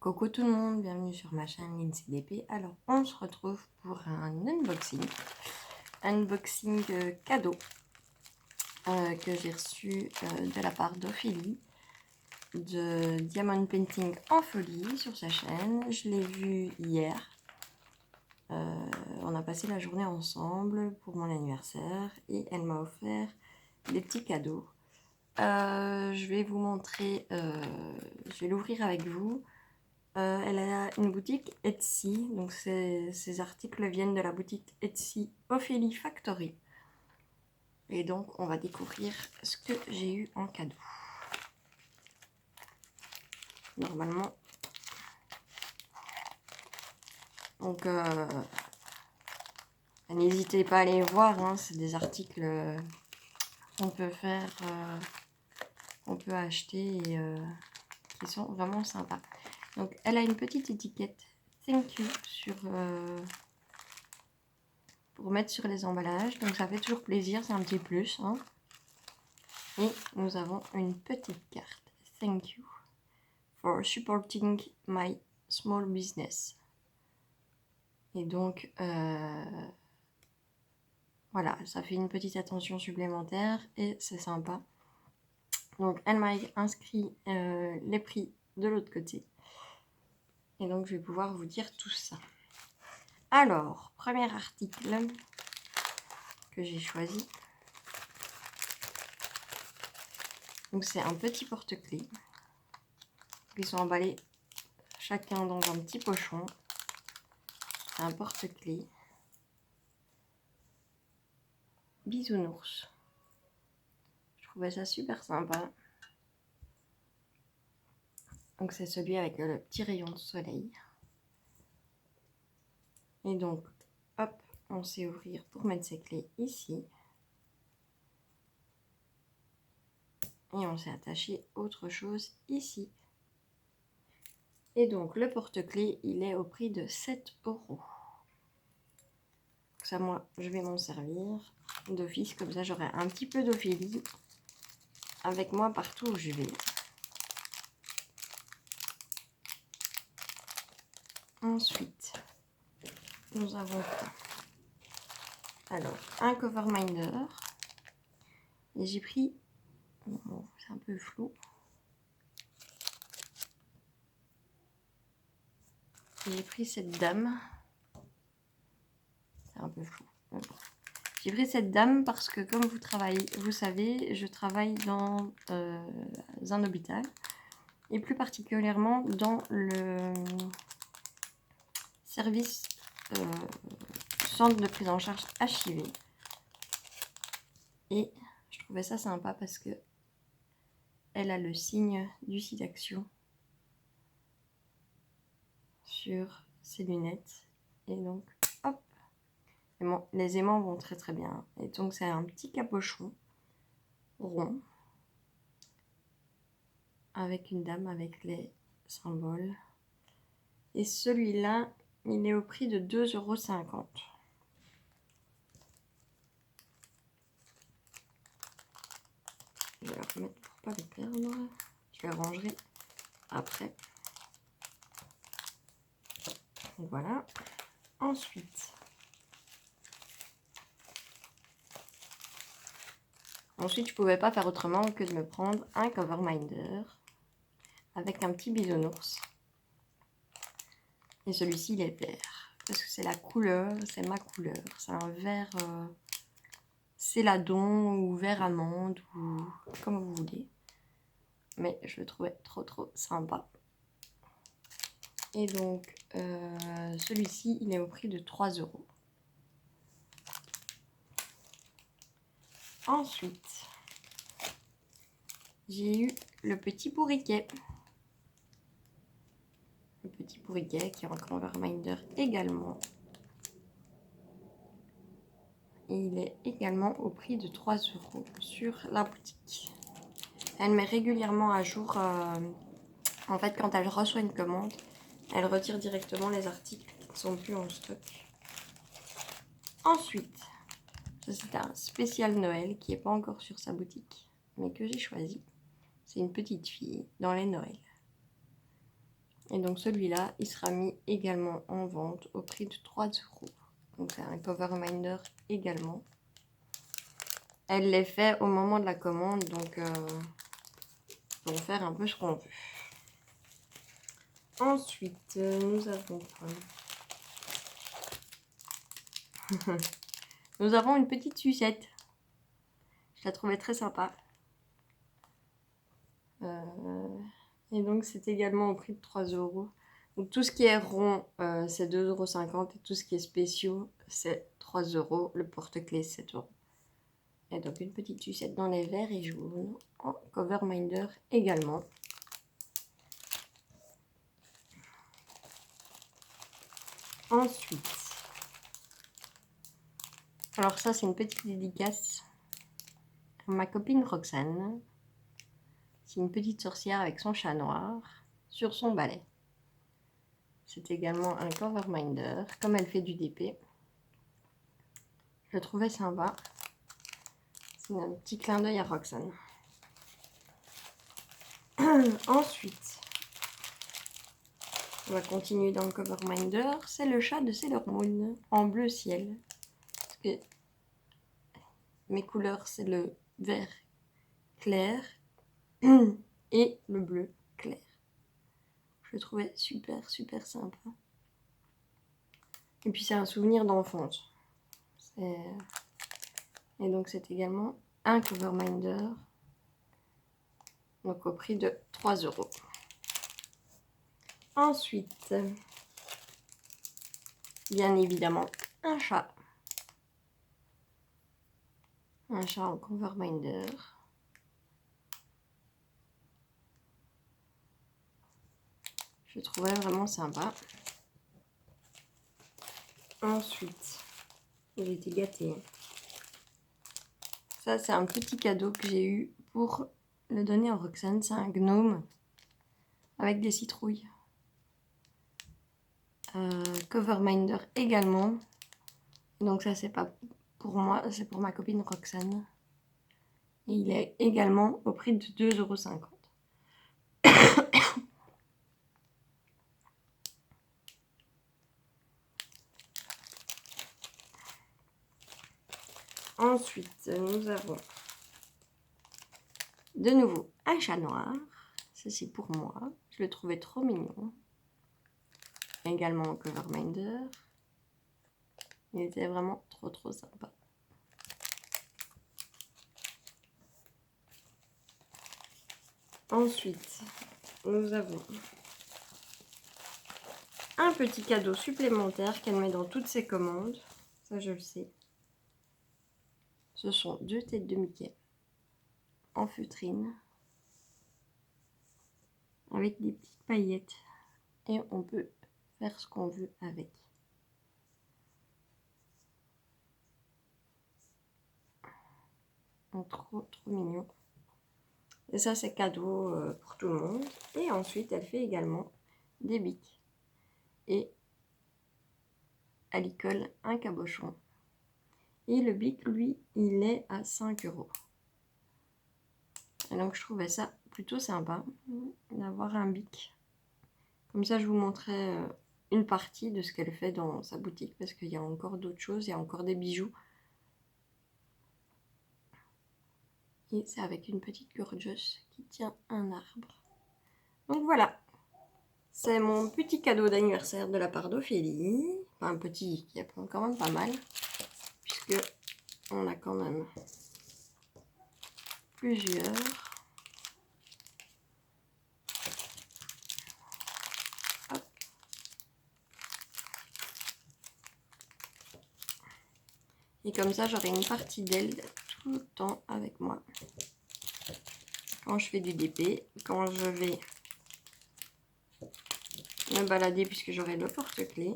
Coucou tout le monde, bienvenue sur ma chaîne LindsayDP. Alors on se retrouve pour un unboxing cadeau que j'ai reçu de la part d'Ophélie de Diamond Painting en folie sur sa chaîne. Je l'ai vu hier, on a passé la journée ensemble pour mon anniversaire et elle m'a offert des petits cadeaux. Je vais vous montrer, je vais l'ouvrir avec vous. Elle a une boutique Etsy, donc ces articles viennent de la boutique Etsy Ophélie Factory. Et donc on va découvrir ce que j'ai eu en cadeau. Normalement. Donc n'hésitez pas à les voir, hein, c'est des articles qu'on peut faire, qu'on peut acheter et qui sont vraiment sympas. Donc elle a une petite étiquette Thank you sur pour mettre sur les emballages, donc ça fait toujours plaisir, c'est un petit plus, hein. Et nous avons une petite carte Thank you for supporting my small business. Et donc voilà, ça fait une petite attention supplémentaire et c'est sympa. Donc elle m'a inscrit les prix de l'autre côté. Et donc je vais pouvoir vous dire tout ça. Alors, premier article que j'ai choisi. Donc c'est un petit porte-clés. Ils sont emballés chacun dans un petit pochon. C'est un porte-clés. Bisounours. Je trouvais ça super sympa. Donc c'est celui avec le petit rayon de soleil. Et donc, hop, on sait ouvrir pour mettre ses clés ici. Et on s'est attaché autre chose ici. Et donc le porte-clés, il est au prix de 7 €. Ça, moi, je vais m'en servir d'office. Comme ça, j'aurai un petit peu d'Ophélie avec moi partout où je vais. Ensuite, nous avons alors un cover minder. Et j'ai pris, bon, c'est un peu flou. J'ai pris cette dame. C'est un peu flou. J'ai pris cette dame parce que comme vous savez, je travaille dans un hôpital. Et plus particulièrement dans le service centre de prise en charge HIV. Et je trouvais ça sympa parce que elle a le signe du SIDAction sur ses lunettes. Et donc, hop, les aimants vont très très bien. Et donc, c'est un petit capuchon rond avec une dame avec les symboles. Et celui-là, il est au prix de 2,50 €. Je vais la remettre pour ne pas les perdre. Je les rangerai après. Donc voilà. Ensuite, je ne pouvais pas faire autrement que de me prendre un cover minder avec un petit bisounours. Et celui-ci, il est vert. Parce que c'est la couleur, c'est ma couleur. C'est un vert céladon ou vert amande ou comme vous voulez. Mais je le trouvais trop sympa. Et donc, celui-ci, il est au prix de 3 €. Ensuite, j'ai eu le petit bourriquet. Le petit bourriquet qui est en cover minder également. Et il est également au prix de 3 € sur la boutique. Elle met régulièrement à jour, en fait quand elle reçoit une commande, elle retire directement les articles qui ne sont plus en stock. Ensuite, c'est un spécial Noël qui n'est pas encore sur sa boutique, mais que j'ai choisi. C'est une petite fille dans les Noëls. Et donc celui-là, il sera mis également en vente au prix de 3 €. Donc c'est un cover reminder également. Elle les fait au moment de la commande, donc on va faire un peu ce qu'on veut. Ensuite, nous avons quoi? Nous avons une petite sucette. Je la trouvais très sympa. Et donc c'est également au prix de 3 €. Donc tout ce qui est rond, c'est 2,50 € et tout ce qui est spéciaux, c'est 3 €. Le porte-clés, 7 €. Et donc une petite sucette dans les verts et jaunes en cover minder également. Ensuite, alors ça c'est une petite dédicace à ma copine Roxane. C'est une petite sorcière avec son chat noir sur son balai. C'est également un cover minder, comme elle fait du DP. Je le trouvais sympa. C'est un petit clin d'œil à Roxane. Ensuite, on va continuer dans le cover minder. C'est le chat de Sailor Moon en bleu ciel. Parce que mes couleurs, c'est le vert clair et le bleu clair. Je le trouvais super, super sympa. Et puis c'est un souvenir d'enfance. Et donc c'est également un cover minder. Donc au prix de 3 €. Ensuite, bien évidemment, un chat. Un chat en cover minder. Je trouvais vraiment sympa. Ensuite, j'ai été gâtée. Ça, c'est un petit cadeau que j'ai eu pour le donner à Roxane. C'est un gnome avec des citrouilles. Cover minder également. Donc ça, c'est pas pour moi, c'est pour ma copine Roxane. Et il est également au prix de 2,50 €. Ensuite, nous avons de nouveau un chat noir. Ça, c'est pour moi. Je le trouvais trop mignon. Également en cover minder. Il était vraiment trop, trop sympa. Ensuite, nous avons un petit cadeau supplémentaire qu'elle met dans toutes ses commandes. Ça, je le sais. Ce sont 2 têtes de Mickey en feutrine avec des petites paillettes. Et on peut faire ce qu'on veut avec. Donc, trop, trop mignon. Et ça, c'est cadeau pour tout le monde. Et ensuite, elle fait également des bics. Et elle y colle un cabochon. Et le bic, lui, il est à 5 €. Et donc, je trouvais ça plutôt sympa d'avoir un bic. Comme ça, je vous montrais une partie de ce qu'elle fait dans sa boutique. Parce qu'il y a encore d'autres choses. Il y a encore des bijoux. Et c'est avec une petite gorgeuse qui tient un arbre. Donc voilà. C'est mon petit cadeau d'anniversaire de la part d'Ophélie. Enfin, un petit qui est quand même pas mal. Puisque on a quand même plusieurs. Hop. Et comme ça, j'aurai une partie d'elle tout le temps avec moi. Quand je fais du DP, quand je vais me balader puisque j'aurai le porte-clés.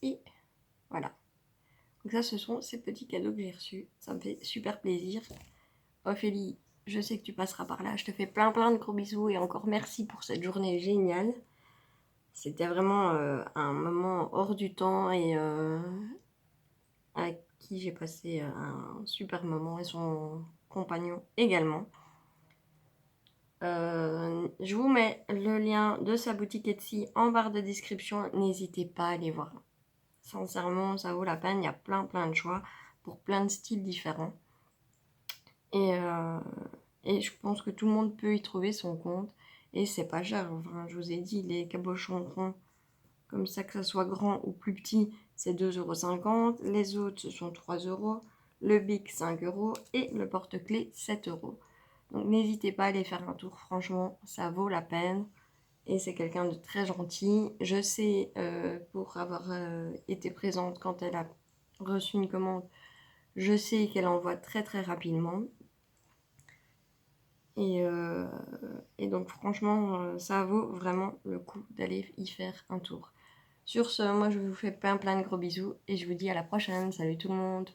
Et voilà. Donc ça, ce sont ces petits cadeaux que j'ai reçus. Ça me fait super plaisir. Ophélie, je sais que tu passeras par là. Je te fais plein de gros bisous et encore merci pour cette journée géniale. C'était vraiment un moment hors du temps et avec qui j'ai passé un super moment. Elles sont compagnon également. Je vous mets le lien de sa boutique Etsy en barre de description. N'hésitez pas à aller voir. Sincèrement, ça vaut la peine. Il y a plein de choix pour plein de styles différents. Et je pense que tout le monde peut y trouver son compte. Et c'est pas cher. Enfin, je vous ai dit, les cabochons ronds, comme ça, que ça soit grand ou plus petit, c'est 2,50 €. Les autres, ce sont 3 €. Le bic, 5 € et le porte-clés, 7 €. Donc n'hésitez pas à aller faire un tour, franchement, ça vaut la peine. Et c'est quelqu'un de très gentil. Je sais, pour avoir été présente quand elle a reçu une commande, je sais qu'elle envoie très rapidement. Et donc franchement, ça vaut vraiment le coup d'aller y faire un tour. Sur ce, moi je vous fais plein de gros bisous et je vous dis à la prochaine. Salut tout le monde!